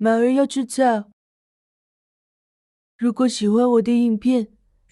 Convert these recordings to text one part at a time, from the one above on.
马儿要吃草。如果喜欢我的影片，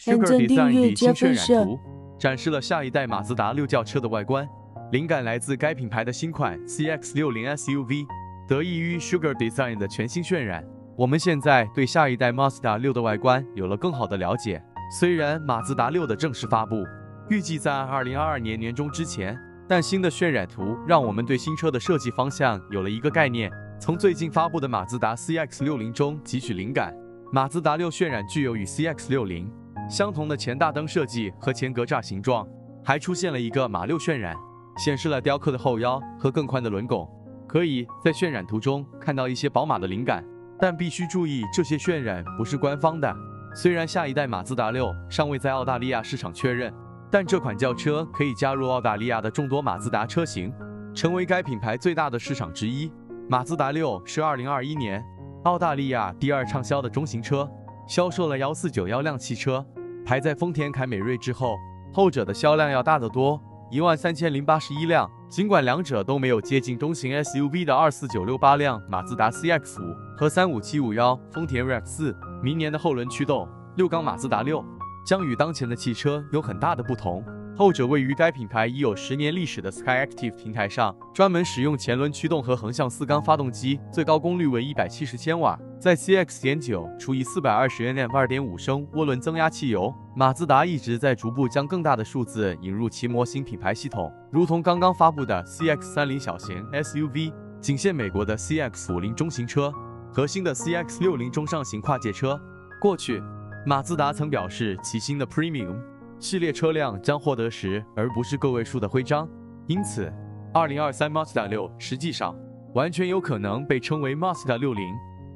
按 Sugar 赞、订 Design 阅、底加分享。新渲染图展示了下一代马自达6轿车的外观，灵感来自该品牌的新款 CX-60 SUV， 得益于 Sugar Design 的全新渲染。我们现在对下一代 Mazda 6的外观有了更好的了解。虽然马自达6的正式发布预计在2022年年中之前，但新的渲染图让我们对新车的设计方向有了一个概念。从最近发布的马自达 CX-60 中汲取灵感，马自达6渲染具有与 CX-60相同的前大灯设计和前格栅形状，还出现了一个马6渲染，显示了雕刻的后腰和更宽的轮拱。可以在渲染图中看到一些宝马的灵感，但必须注意，这些渲染不是官方的。虽然下一代马自达6尚未在澳大利亚市场确认，但这款轿车可以加入澳大利亚的众多马自达车型，成为该品牌最大的市场之一。马自达6是2021年澳大利亚第2畅销的中型车，销售了149辆汽车，排在丰田凯美瑞之后，后者的销量要大得多，13081辆。尽管两者都没有接近中型 SUV 的24968辆马自达 CX-5和35751丰田 RAV4，明年的后轮驱动6缸马自达6将与当前的汽车有很大的不同。后者位于该品牌已有10年历史的 Skyactiv 平台上，专门使用前轮驱动和横向4缸发动机，最高功率为170千瓦。在 CX-9除以420 Nm 2.5升涡轮增压汽油，马自达一直在逐步将更大的数字引入其模型品牌系统，如同刚刚发布的 CX-30 小型 SUV、仅限美国的 CX-50 中型车和新的 CX-60 中上型跨界车。过去，马自达曾表示其新的 Premium系列车辆将获得10而不是个位数的徽章，因此2023 Mazda 6实际上完全有可能被称为 Mazda 60。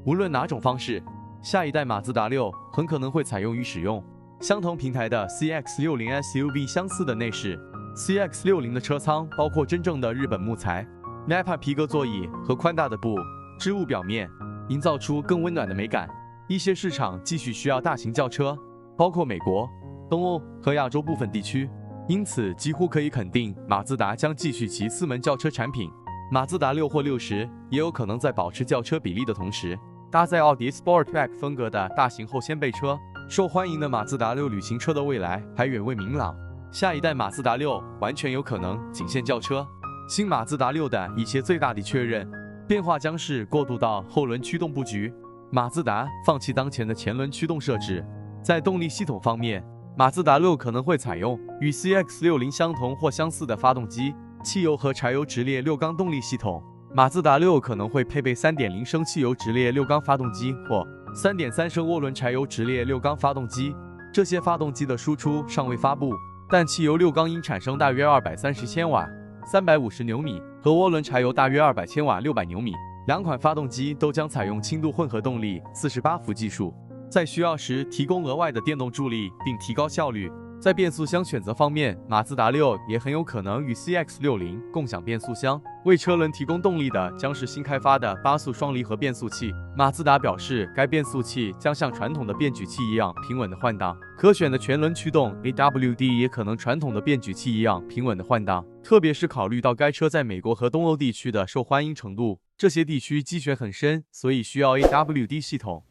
无论哪种方式，下一代马自达6很可能会采用与使用相同平台的 CX-60 SUV 相似的内饰。CX-60 的车舱包括真正的日本木材、Nappa 皮革座椅和宽大的布织物表面，营造出更温暖的美感。一些市场继续需要大型轿车，包括美国、东欧和亚洲部分地区，因此几乎可以肯定，马自达将继续其4门轿车产品。马自达6或60也有可能在保持轿车比例的同时，搭载奥迪 Sportback 风格的大型后掀背车。受欢迎的马自达6旅行车的未来还远未明朗，下一代马自达6完全有可能仅限轿车。新马自达6的一些最大的确认变化将是过渡到后轮驱动布局，马自达放弃当前的前轮驱动设置。在动力系统方面，马自达6可能会采用与 CX-60 相同或相似的发动机，汽油和柴油直列6缸动力系统。马自达6可能会配备 3.0 升汽油直列6缸发动机或 3.3 升涡轮柴油直列6缸发动机。这些发动机的输出尚未发布，但汽油6缸应产生大约230千瓦350牛米和涡轮柴油大约200千瓦600牛米。两款发动机都将采用轻度混合动力48伏技术，在需要时提供额外的电动助力并提高效率。在变速箱选择方面，马自达6也很有可能与 CX-60 共享变速箱。为车轮提供动力的将是新开发的8速双离合变速器。马自达表示，该变速器将像传统的变矩器一样平稳的换挡。可选的全轮驱动 AWD 也可能传统的变矩器一样平稳的换挡，特别是考虑到该车在美国和东欧地区的受欢迎程度，这些地区积雪很深，所以需要 AWD 系统。